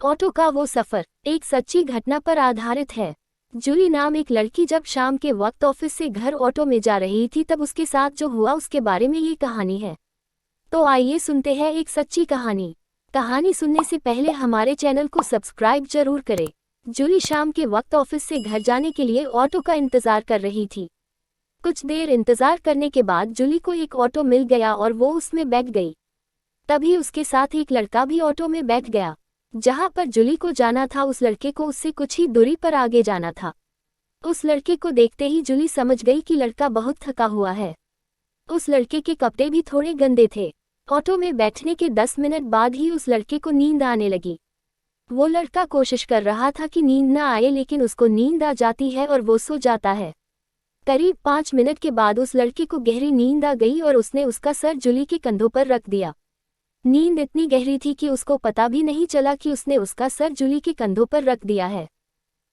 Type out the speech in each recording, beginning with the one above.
Auto का वो सफर एक सच्ची घटना पर आधारित है। जूली नाम एक लड़की जब शाम के वक्त ऑफिस से घर ऑटो में जा रही थी तब उसके साथ जो हुआ उसके बारे में ये कहानी है। तो आइए सुनते हैं एक सच्ची कहानी। कहानी सुनने से पहले हमारे चैनल को सब्सक्राइब जरूर करें। जूली शाम के वक्त ऑफिस से घर जाने के लिए ऑटो का इंतजार कर रही थी। कुछ देर इंतजार करने के बाद जूली को एक ऑटो मिल गया और वो उसमें बैठ गई। तभी उसके साथ एक लड़का भी ऑटो में बैठ गया। जहां पर जूली को जाना था उस लड़के को उससे कुछ ही दूरी पर आगे जाना था। उस लड़के को देखते ही जूली समझ गई कि लड़का बहुत थका हुआ है। उस लड़के के कपड़े भी थोड़े गंदे थे। ऑटो में बैठने के 10 मिनट बाद ही उस लड़के को नींद आने लगी। वो लड़का कोशिश कर रहा था कि नींद न आए, लेकिन उसको नींद आ जाती है और वो सो जाता है। करीब 5 मिनट के बाद उस लड़के को गहरी नींद आ गई और उसने उसका सर जूली के कंधों पर रख दिया। नींद इतनी गहरी थी कि उसको पता भी नहीं चला कि उसने उसका सर जूली के कंधों पर रख दिया है।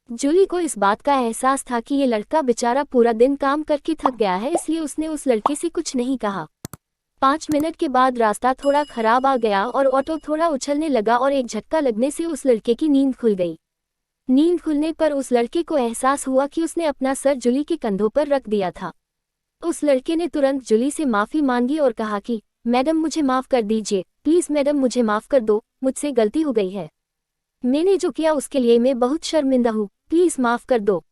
जूली को इस बात का एहसास था कि ये लड़का बेचारा पूरा दिन काम करके थक गया है, इसलिए उसने उस लड़के से कुछ नहीं कहा। 5 मिनट के बाद रास्ता थोड़ा खराब आ गया और ऑटो थोड़ा उछलने लगा और एक झटका लगने से उस लड़के की नींद खुल गई। नींद खुलने पर उस लड़के को एहसास हुआ कि उसने अपना सर जूली के कंधों पर रख दिया था। उस लड़के ने तुरंत जूली से माफ़ी मांगी और कहा कि मैडम मुझे माफ़ कर दीजिए, प्लीज़ मैडम मुझे माफ़ कर दो, मुझसे गलती हो गई है। मैंने जो किया उसके लिए मैं बहुत शर्मिंदा हूँ, प्लीज़ माफ़ कर दो।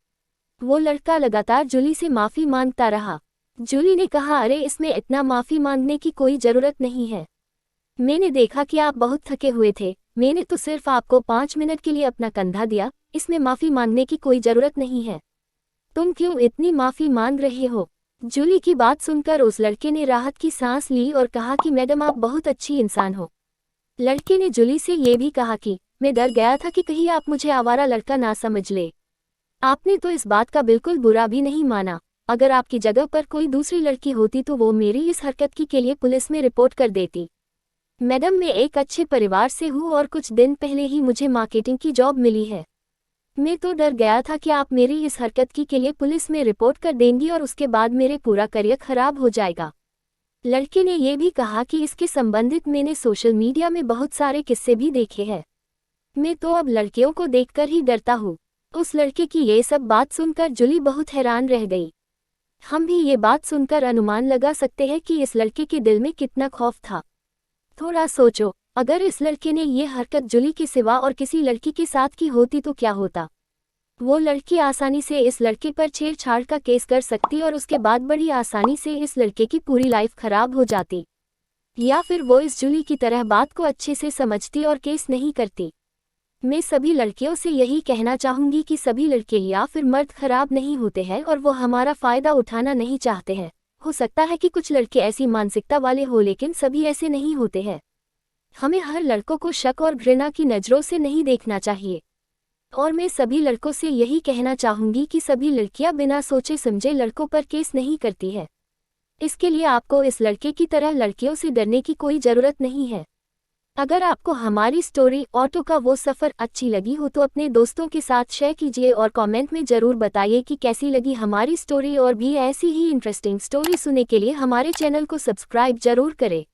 वो लड़का लगातार जूली से माफ़ी मांगता रहा। जूली ने कहा, अरे इसमें इतना माफ़ी मांगने की कोई ज़रूरत नहीं है। मैंने देखा कि आप बहुत थके हुए थे, मैंने तो सिर्फ आपको 5 मिनट के लिए अपना कंधा दिया, इसमें माफ़ी मांगने की कोई ज़रूरत नहीं है। तुम क्यों इतनी माफ़ी मांग रहे हो? जूली की बात सुनकर उस लड़के ने राहत की सांस ली और कहा कि मैडम आप बहुत अच्छी इंसान हो। लड़के ने जूली से ये भी कहा कि मैं डर गया था कि कहीं आप मुझे आवारा लड़का ना समझ ले। आपने तो इस बात का बिल्कुल बुरा भी नहीं माना। अगर आपकी जगह पर कोई दूसरी लड़की होती तो वो मेरी इस हरकत के लिए पुलिस में रिपोर्ट कर देती। मैडम मैं एक अच्छे परिवार से हूँ और कुछ दिन पहले ही मुझे मार्केटिंग की जॉब मिली है। मैं तो डर गया था कि आप मेरी इस हरकत के लिए पुलिस में रिपोर्ट कर देंगी और उसके बाद मेरे पूरा करियर खराब हो जाएगा। लड़के ने यह भी कहा कि इसके संबंधित मैंने सोशल मीडिया में बहुत सारे किस्से भी देखे हैं। मैं तो अब लड़कियों को देखकर ही डरता हूँ। उस लड़के की ये सब बात सुनकर जूली बहुत हैरान रह गई। हम भी ये बात सुनकर अनुमान लगा सकते हैं कि इस लड़के के दिल में कितना खौफ था। थोड़ा सोचो, अगर इस लड़के ने ये हरकत जूली के सिवा और किसी लड़की के साथ की होती तो क्या होता? वो लड़की आसानी से इस लड़के पर छेड़छाड़ का केस कर सकती और उसके बाद बड़ी आसानी से इस लड़के की पूरी लाइफ खराब हो जाती। या फिर वो इस जूली की तरह बात को अच्छे से समझती और केस नहीं करती। मैं सभी लड़कियों से यही कहना चाहूँगी कि सभी लड़के या फिर मर्द खराब नहीं होते हैं और वो हमारा फ़ायदा उठाना नहीं चाहते हैं। हो सकता है कि कुछ लड़के ऐसी मानसिकता वाले हो, लेकिन सभी ऐसे नहीं होते हैं। हमें हर लड़कों को शक और घृणा की नज़रों से नहीं देखना चाहिए। और मैं सभी लड़कों से यही कहना चाहूँगी कि सभी लड़कियां बिना सोचे समझे लड़कों पर केस नहीं करती है। इसके लिए आपको इस लड़के की तरह लड़कियों से डरने की कोई ज़रूरत नहीं है। अगर आपको हमारी स्टोरी ऑटो का वो सफ़र अच्छी लगी हो तो अपने दोस्तों के साथ शेयर कीजिए और कमेंट में ज़रूर बताइए कि कैसी लगी हमारी स्टोरी। और भी ऐसी ही इंटरेस्टिंग स्टोरी सुनने के लिए हमारे चैनल को सब्सक्राइब जरूर करें।